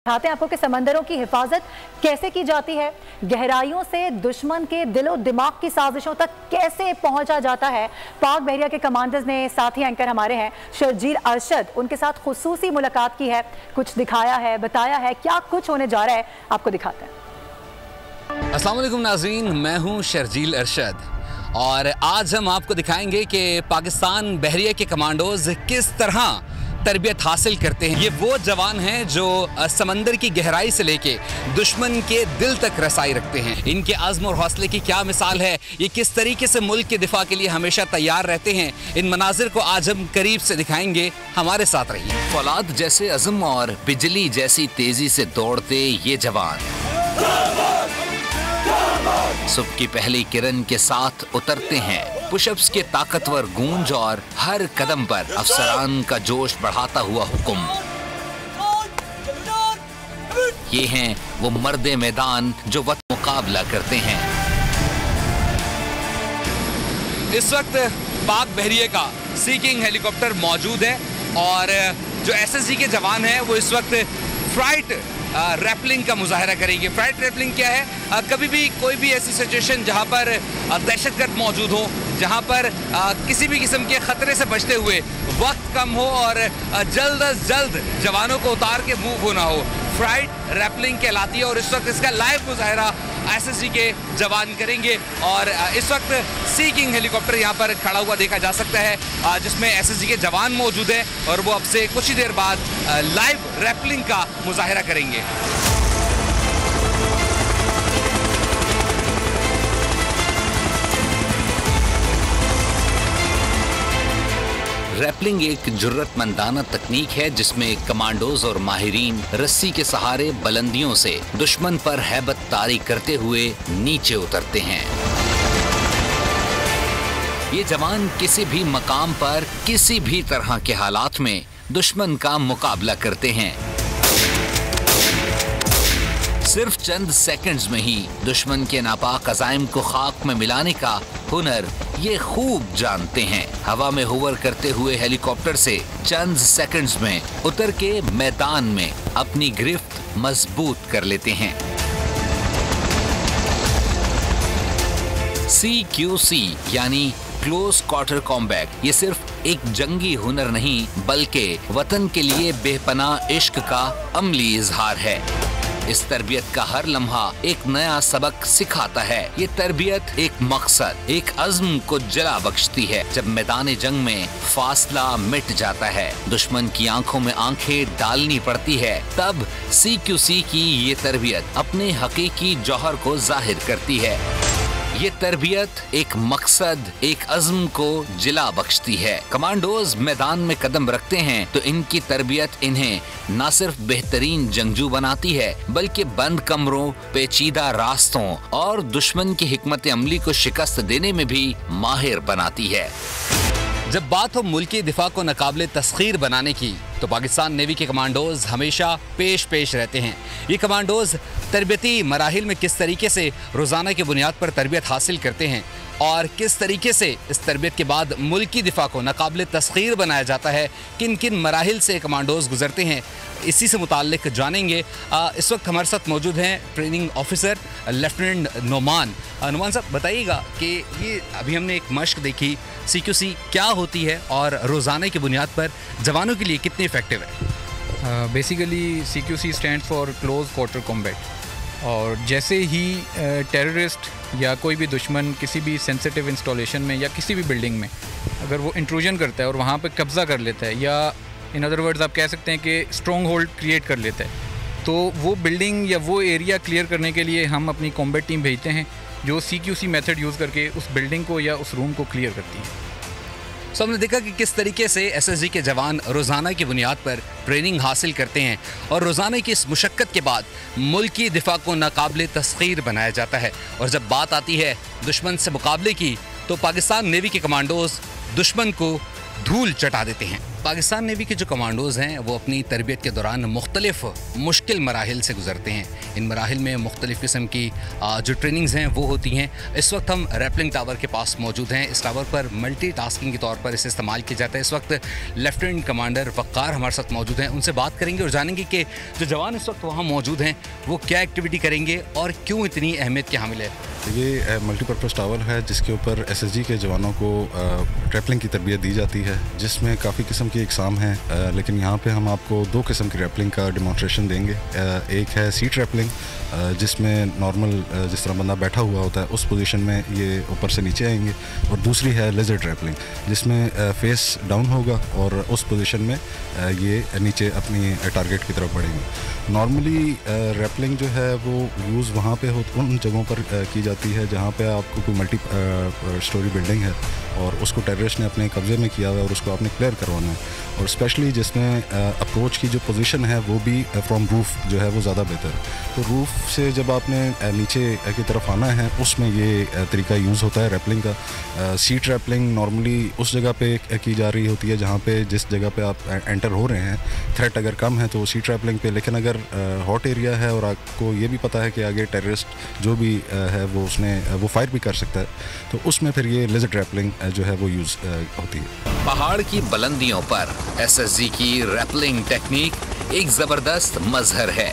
दिखाते हैं आपको कि समंदरों की हिफाजत कैसे की जाती है, गहराइयों से दुश्मन के दिलो दिमाग की साजिशों तक कैसे पहुंचा जाता है। पाक बहरिया के कमांडर्स ने, साथी एंकर हमारे हैं शर्जील अरशद, उनके साथ खुसूसी मुलाकात की है, कुछ दिखाया है, बताया है क्या कुछ होने जा रहा है, आपको दिखाते हैं। अस्सलाम वालेकुम नाज़रीन, मैं हूं शर्जील अरशद और आज हम आपको दिखाएंगे कि पाकिस्तान बहरिया के कमांडोज किस तरह तरबियत हासिल करते हैं। ये वो जवान हैं जो समंदर की गहराई से लेके दुश्मन के दिल तक रसाई रखते हैं। इनके अज़्म और हौसले की क्या मिसाल है, ये किस तरीके से मुल्क के दिफा के लिए हमेशा तैयार रहते हैं, इन मनाजिर को आज हम करीब से दिखाएंगे। हमारे साथ रहिए। फौलाद जैसे अज़्म और बिजली जैसी तेजी से दौड़ते ये जवान सुबह की पहली किरण के साथ उतरते हैं। पुशअप्स के ताकतवर गूंज और हर कदम पर अफसरान का जोश बढ़ाता हुआ हुक्म। ये हैं वो मर्दे मैदान जो वक्त मुकाबला करते हैं। इस वक्त पाक बहरिया का सीकिंग हेलीकॉप्टर मौजूद है और जो एसएसजी के जवान हैं वो इस वक्त फ्लाइट रैपलिंग का मुजाहरा करेंगे। फ्लाइट रैपलिंग क्या है? कभी भी कोई भी ऐसी सिचुएशन जहां पर दहशतगर्द मौजूद हो, जहां पर किसी भी किस्म के खतरे से बचते हुए वक्त कम हो और जल्द अज जल्द जवानों को उतार के मूव होना हो, फ्लाइट रैपलिंग कहलाती है। और इस वक्त इसका लाइव मुजाहरा एसएसजी के जवान करेंगे और इस वक्त सीकिंग हेलीकॉप्टर यहाँ पर खड़ा हुआ देखा जा सकता है, जिसमें एसएसजी के जवान मौजूद हैं और वो अब से कुछ ही देर बाद लाइव रैपलिंग का मुजाहरा करेंगे। रैपलिंग एक जुर्रतमंदाना तकनीक है जिसमें कमांडोज और माहिरीन रस्सी के सहारे बुलंदियों से दुश्मन पर हैबत तारी करते हुए नीचे उतरते हैं। ये जवान किसी भी मकाम पर किसी भी तरह के हालात में दुश्मन का मुकाबला करते हैं। सिर्फ चंद सेकंड्स में ही दुश्मन के नापाक अज़ाइम को खाक में मिलाने का हुनर ये खूब जानते हैं। हवा में होवर करते हुए हेलीकॉप्टर से चंद सेकंड्स में उतर के मैदान में अपनी गिरफ्त मजबूत कर लेते हैं। CQC यानी क्लोज क्वार्टर कॉम्बैट ये सिर्फ एक जंगी हुनर नहीं बल्कि वतन के लिए बेपनाह इश्क का अमली इजहार है। इस तरबियत का हर लम्हा एक नया सबक सिखाता है। ये तरबियत एक मकसद, एक अज़्म को जला बख्शती है। जब मैदान जंग में फासला मिट जाता है, दुश्मन की आंखों में आंखें डालनी पड़ती है, तब CQC की ये तरबियत अपने हकीकी जौहर को जाहिर करती है। ये तरबियत एक मकसद, एक अज़्म को जिला बख्शती है। कमांडोज मैदान में कदम रखते हैं तो इनकी तरबियत इन्हें न सिर्फ बेहतरीन जंगजू बनाती है बल्कि बंद कमरों, पेचीदा रास्तों और दुश्मन की हिकमत अमली को शिकस्त देने में भी माहिर बनाती है। जब बात हो मुल्की दिफा को नाकाबिले तस्खीर बनाने की तो पाकिस्तान नेवी के कमांडोज हमेशा पेश रहते हैं। ये कमांडोज तरबियती मराहिल में किस तरीके से रोज़ाना की बुनियाद पर तरबियत हासिल करते हैं और किस तरीके से इस तरबियत के बाद मुल्की दिफा को नाकाबिले तस्खीर बनाया जाता है, किन किन मराहिल से कमांडोज गुजरते हैं, इसी से मुताल्लिक जानेंगे। इस वक्त हमारे साथ मौजूद हैं training officer lieutenant Noman. Noman साहब, बताइएगा कि ये अभी हमने एक मश्क देखी, CQC क्या होती है और रोज़ाना की बुनियाद पर जवानों के लिए कितनी इफेक्टिव है? Basically CQC stand for close quarter combat. और जैसे ही टेररिस्ट या कोई भी दुश्मन किसी भी सेंसिटिव इंस्टॉलेशन में या किसी भी बिल्डिंग में अगर वो इंट्रूजन करता है और वहाँ पे कब्ज़ा कर लेता है, या इन अदर वर्ड्स आप कह सकते हैं कि स्ट्रॉन्ग होल्ड क्रिएट कर लेता है, तो वो बिल्डिंग या वो एरिया क्लियर करने के लिए हम अपनी कॉम्बैट टीम भेजते हैं जो CQC मेथड यूज़ करके उस बिल्डिंग को या उस रूम को क्लियर करती है। सो हमने देखा कि किस तरीके से एसएसजी के जवान रोज़ाना की बुनियाद पर ट्रेनिंग हासिल करते हैं और रोज़ाना की इस मुशक्क़त के बाद मुल्की दिफा को नाकाबिले तस्खीर बनाया जाता है। और जब बात आती है दुश्मन से मुकाबले की तो पाकिस्तान नेवी के कमांडोज दुश्मन को धूल चटा देते हैं। पाकिस्तान नेवी के जो कमांडोज हैं वो अपनी तरबियत के दौरान मुख्तलिफ मुश्किल मराहिल से गुजरते हैं। इन मराहिल में मुख्तलिफ किस्म की जो ट्रेनिंग्स हैं वो होती हैं। इस वक्त हम रैपलिंग टावर के पास मौजूद हैं। इस टावर पर मल्टी टास्किंग के तौर पर इसे इस्तेमाल किया जाता है। इस वक्त लेफ्टिनेंट कमांडर वक़ार हमारे साथ मौजूद हैं। उनसे बात करेंगे और जानेंगे कि जो जवान इस वक्त वहाँ मौजूद हैं वो क्या एक्टिविटी करेंगे और क्यों इतनी अहमियत के हामिल है। ये मल्टीपर्पज़ टावर है जिसके ऊपर SSG के जवानों को रैपलिंग की तरबियत दी जाती है, जिसमें काफ़ी किस्म की एग्ज़ाम हैं, लेकिन यहाँ पे हम आपको 2 किस्म की रैपलिंग का डेमोन्स्ट्रेशन देंगे। एक है सीट रैपलिंग, जिसमें नॉर्मल जिस तरह बंदा बैठा हुआ होता है उस पोजीशन में ये ऊपर से नीचे आएंगे, और दूसरी है लिजर्ड रैपलिंग जिसमें फेस डाउन होगा और उस पोजीशन में ये नीचे अपनी टारगेट की तरफ बढ़ेंगे। नॉर्मली रैपलिंग जो है वो यूज़ वहाँ पे उन जगहों पर की जाती है जहाँ पे आपको कोई मल्टी स्टोरी बिल्डिंग है और उसको टेररिस्ट ने अपने कब्ज़े में किया हुआ है और उसको आपने क्लियर करवाना है, और स्पेशली जिसमें अप्रोच की जो पोजीशन है वो भी फ्रॉम रूफ़ जो है वो ज़्यादा बेहतर है। तो रूफ़ से जब आपने नीचे की तरफ आना है उसमें ये तरीका यूज़ होता है रैपलिंग का। सीट रैपलिंग नॉर्मली उस जगह पे की जा रही होती है जहाँ पे जिस जगह पे आप एंटर हो रहे हैं थ्रेट अगर कम है तो सीट रैपलिंग पे, लेकिन अगर हॉट एरिया है और आपको ये भी पता है कि आगे टेररिस्ट जो भी है वो फायर भी कर सकता है, तो उसमें फिर ये लिजर्ड रैपलिंग जो है वो यूज़ होती है। पहाड़ की बुलंदियों पर SSG की रैपलिंग टेक्निक एक जबरदस्त मजहर है।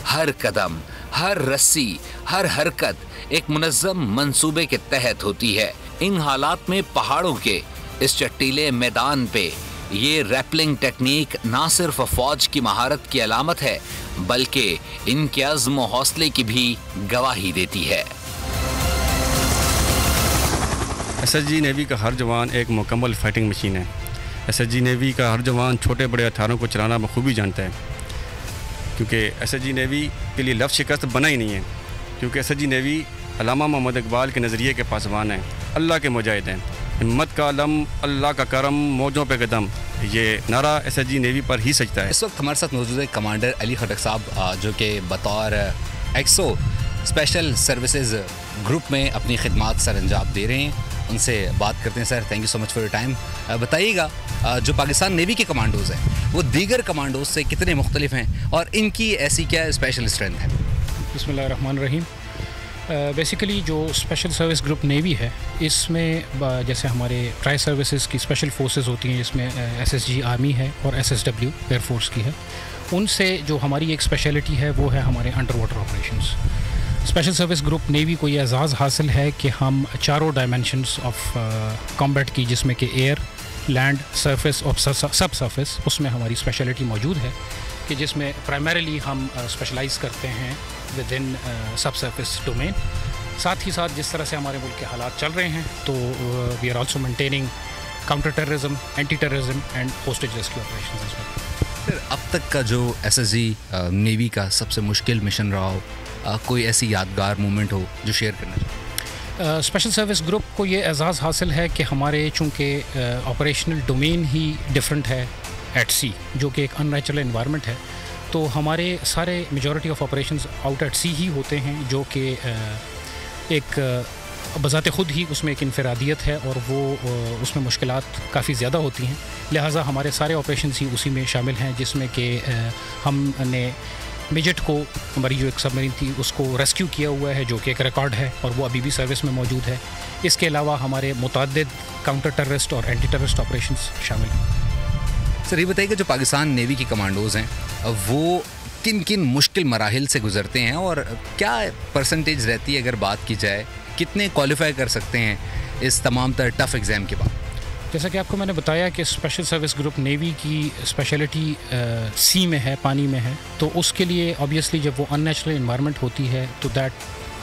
हर कदम, हर रस्सी, हर हरकत एक मुनज़्ज़म मंसूबे के तहत होती है। इन हालात में पहाड़ों के इस चट्टीले मैदान पे ये रैपलिंग टेक्निक ना सिर्फ फौज की महारत की अलामत है बल्कि इनके अज़्म और हौसले की भी गवाही देती है। SSG नेवी का हर जवान एक मुकम्मल फाइटिंग मशीन है। SSG नेवी का हर जवान छोटे बड़े हथियारों को चलाना बखूबी जानता है, क्योंकि SSG नेवी के लिए लफ्ज़ शिकस्त बना ही नहीं है, क्योंकि SSG नेवी अल्लामा मोहम्मद इकबाल के नज़रिए के पासवान है, अल्लाह के मुजाहिद हैं। हिम्मत का अलम, अल्लाह का करम, मौजों पे कदम, ये नारा SSG नेवी पर ही सजता है। इस वक्त हमारे साथ मौजूद है कमांडर अली खटक साहब, जो कि बतौर एक्सो स्पेशल सर्विसेज ग्रुप में अपनी खिदमात सर अंजाम दे रहे हैं। उनसे बात करते हैं। Sir, thank you so much for your time. बताइएगा, जो पाकिस्तान नेवी के कमांडोज़ हैं वो दीगर कमांडोज़ से कितने मुख्तलिफ हैं और इनकी ऐसी क्या स्पेशल स्ट्रेंथ है? बिस्मिल्लाहिर्रहमानिर्रहीम। बेसिकली जो स्पेशल सर्विस ग्रुप नेवी है इसमें जैसे हमारे ट्राई सर्विसेज की स्पेशल फोर्सेस होती हैं, जिसमें SSG आर्मी है और SSW एयरफोर्स की है, उनसे जो हमारी एक स्पेशलिटी है वो है हमारे under water operations. Special service group navy को ये एजाज़ हासिल है कि हम चारों डायमेंशंस ऑफ कॉम्बैट की, जिसमें कि एयर, लैंड, सरफेस और सब सरफेस, उसमें हमारी स्पेशलिटी मौजूद है कि जिसमें प्राइमरीली हम स्पेशलाइज़ करते हैं विद इन सब सरफेस डोमेन। साथ ही साथ जिस तरह से हमारे मुल्क के हालात चल रहे हैं तो we are also maintaining counter terrorism, anti terrorism and hostage rescue operations as well. Sir, अब तक का जो SSG नेवी का सबसे मुश्किल मिशन रहा हो, कोई ऐसी यादगार मोमेंट हो जो शेयर करना चाहिए? स्पेशल सर्विस ग्रुप को ये एजाज़ हासिल है कि हमारे चूँकि ऑपरेशनल डोमेन ही डिफरेंट है एट सी, जो कि एक अननेचुरल एनवायरनमेंट है, तो हमारे सारे majority of operations out at sea ही होते हैं, जो कि एक बज़ाते ख़ुद ही उसमें एक इनफरादियत है और वो उसमें मुश्किलात काफ़ी ज़्यादा होती हैं। लिहाजा हमारे सारे ऑपरेशंस ही उसी में शामिल हैं, जिसमें कि हमने मिजेट को, हमारी जो एक सबमरीन थी, उसको रेस्क्यू किया हुआ है, जो कि एक रिकॉर्ड है और वो अभी भी सर्विस में मौजूद है। इसके अलावा हमारे मुतअद्दिद काउंटर टेररिस्ट और एंटी टेररिस्ट ऑपरेशंस शामिल हैं। सर, ये बताइए कि जो पाकिस्तान नेवी के कमांडोज़ हैं वो किन किन मुश्किल मराहिल से गुजरते हैं और क्या परसेंटेज रहती है, अगर बात की जाए कितने क्वालिफाई कर सकते हैं इस तमाम तर टफ एग्ज़ाम के बाद? जैसा कि आपको मैंने बताया कि स्पेशल सर्विस ग्रुप नेवी की स्पेशलिटी सी में है, पानी में है, तो उसके लिए ऑब्वियसली जब वो अननेचुरल इन्वायरमेंट होती है तो दैट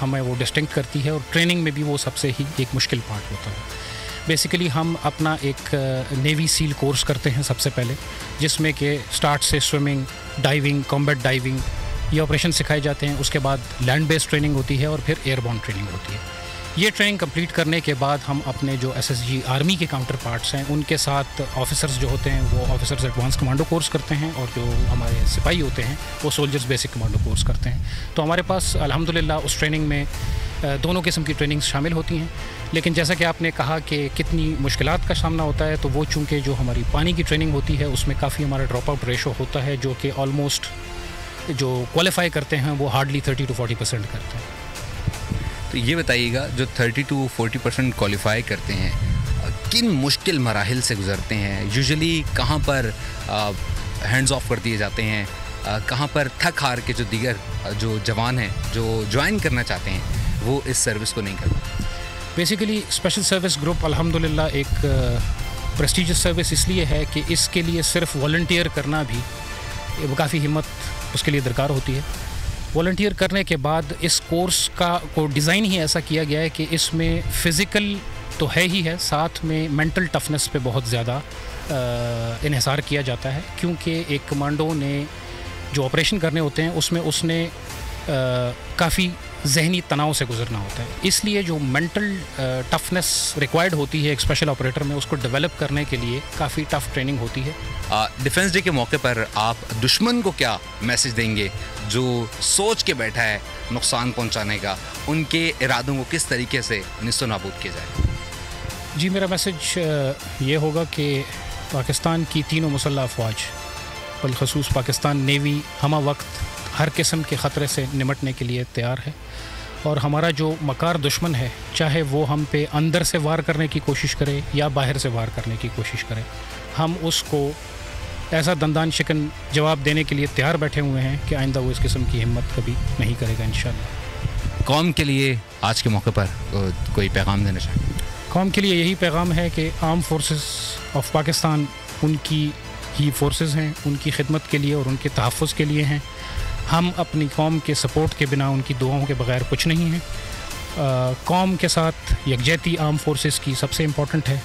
हमें वो डिस्टिंक्ट करती है, और ट्रेनिंग में भी वो सबसे ही एक मुश्किल पार्ट होता है। बेसिकली हम अपना एक नेवी सील कोर्स करते हैं सबसे पहले, जिसमें कि स्टार्ट से स्विमिंग, डाइविंग, कॉम्बैट डाइविंग, ये ऑपरेशन सिखाए जाते हैं। उसके बाद लैंड बेस्ड ट्रेनिंग होती है और फिर एयरबॉर्न ट्रेनिंग होती है। ये ट्रेनिंग कंप्लीट करने के बाद हम अपने जो SSG आर्मी के काउंटर पार्ट्स हैं उनके साथ ऑफिसर्स जो होते हैं वो ऑफिसर्स एडवांस कमांडो कोर्स करते हैं, और जो हमारे सिपाही होते हैं वो सोल्जर्स बेसिक कमांडो कोर्स करते हैं। तो हमारे पास अल्हम्दुलिल्लाह उस ट्रेनिंग में दोनों किस्म की ट्रेनिंग्स शामिल होती हैं। लेकिन जैसा कि आपने कहा कि कितनी मुश्किलात का सामना होता है, तो वो चूँकि जो हमारी पानी की ट्रेनिंग होती है उसमें काफ़ी हमारा ड्रॉप आउट रेशो होता है, जो कि ऑलमोस्ट जो क्वालिफाई करते हैं वो हार्डली 30 to 40% करते हैं। तो ये बताइएगा, जो 30 to 40% क्वालिफाई करते हैं किन मुश्किल मराहिल से गुजरते हैं? यूजुअली कहाँ पर हैंड्स ऑफ कर दिए जाते हैं, कहाँ पर थक हार के जो दीगर जो जवान हैं जो ज्वाइन करना चाहते हैं वो इस सर्विस को नहीं करते? बेसिकली स्पेशल सर्विस ग्रुप अल्हम्दुलिल्लाह एक प्रेस्टिजियस सर्विस इसलिए है कि इसके लिए सिर्फ वॉलंटियर करना भी काफ़ी हिम्मत उसके लिए दरकार होती है। वॉलंटियर करने के बाद इस कोर्स को डिज़ाइन ही ऐसा किया गया है कि इसमें फ़िज़िकल तो है ही है, साथ में मेंटल टफनेस पे बहुत ज़्यादा इन्हिसार किया जाता है, क्योंकि एक कमांडो ने जो ऑपरेशन करने होते हैं उसमें उसने काफ़ी जहनी तनाव से गुजरना होता है। इसलिए जो मेंटल टफनेस रिक्वायर्ड होती है एक स्पेशल ऑपरेटर में, उसको डेवलप करने के लिए काफ़ी टफ ट्रेनिंग होती है। डिफेंस डे के मौके पर आप दुश्मन को क्या मैसेज देंगे जो सोच के बैठा है नुकसान पहुंचाने का? उनके इरादों को किस तरीके से निस्तो नाबूद किया जाए? जी, मेरा मैसेज ये होगा कि पाकिस्तान की तीनों मुसल्लह अफवाज, बिलखसूस पाकिस्तान नेवी, हमा वक्त हर किस्म के ख़तरे से निमटने के लिए तैयार है, और हमारा जो मकार दुश्मन है, चाहे वो हम पे अंदर से वार करने की कोशिश करे या बाहर से वार करने की कोशिश करे, हम उसको ऐसा दंदान शिकन जवाब देने के लिए तैयार बैठे हुए हैं कि आइंदा वो इस किस्म की हिम्मत कभी नहीं करेगा इंशाअल्लाह। कौम के लिए आज के मौके पर कोई पैगाम देना चाहिए? कौम के लिए यही पैगाम है कि आर्म फोर्सेस ऑफ पाकिस्तान उनकी ही फोर्सेस हैं, उनकी खिदमत के लिए और उनके तहफ़्फ़ुज़ के लिए हैं। हम अपनी कौम के सपोर्ट के बिना, उनकी दुआओं के बगैर कुछ नहीं हैं। कौम के साथ यकजहती आर्म फोर्सेस की सबसे इम्पॉर्टेंट है,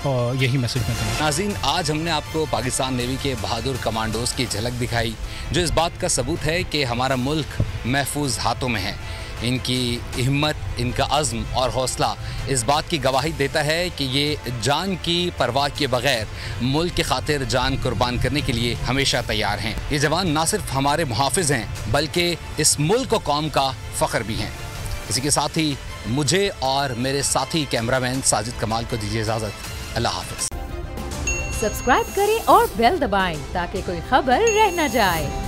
और यही मैसेज मैं देना। नाज़रीन, आज हमने आपको पाकिस्तान नेवी के बहादुर कमांडोज़ की झलक दिखाई, जो इस बात का सबूत है कि हमारा मुल्क महफूज हाथों में है। इनकी हिम्मत, इनका अज़्म और हौसला इस बात की गवाही देता है कि ये जान की परवाह किए बगैर मुल्क की खातिर जान कुर्बान करने के लिए हमेशा तैयार हैं। ये जवान ना सिर्फ हमारे मुहाफ़िज़ हैं बल्कि इस मुल्क और कौम का फ़ख्र भी हैं। इसी के साथ ही मुझे और मेरे साथी कैमरामैन साजिद कमाल को दीजिए इजाज़त। अल्लाह हाफ़िज़। सब्सक्राइब करें और बेल दबाएं ताकि कोई खबर रह न जाए।